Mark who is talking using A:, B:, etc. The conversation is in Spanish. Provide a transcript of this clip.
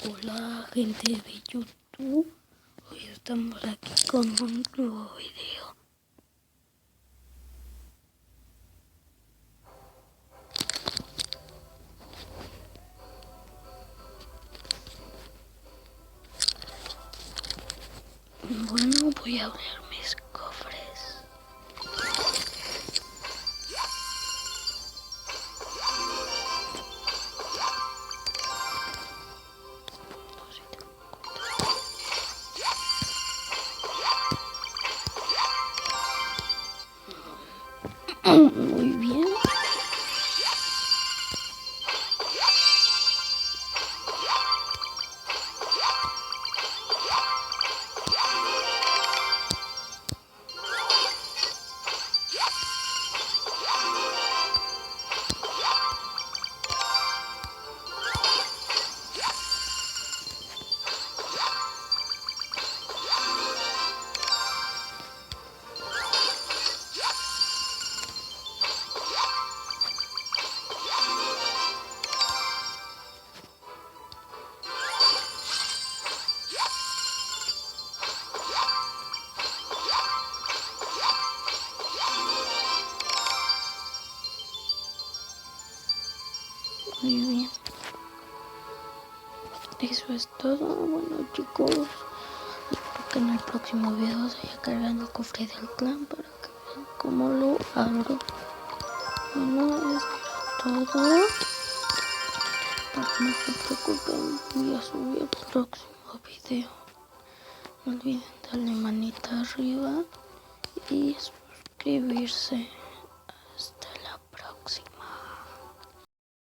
A: Hola gente de YouTube, hoy estamos aquí con un nuevo video. Bueno, voy a abrir mis cofres. Muy bien. Muy bien. Eso es todo. Bueno chicos, espero que en el próximo video se vaya cargando el cofre del clan para que vean cómo lo abro. Bueno, eso era todo. Pero no se preocupen, voy a subir el próximo video. No olviden darle manita arriba y suscribirse.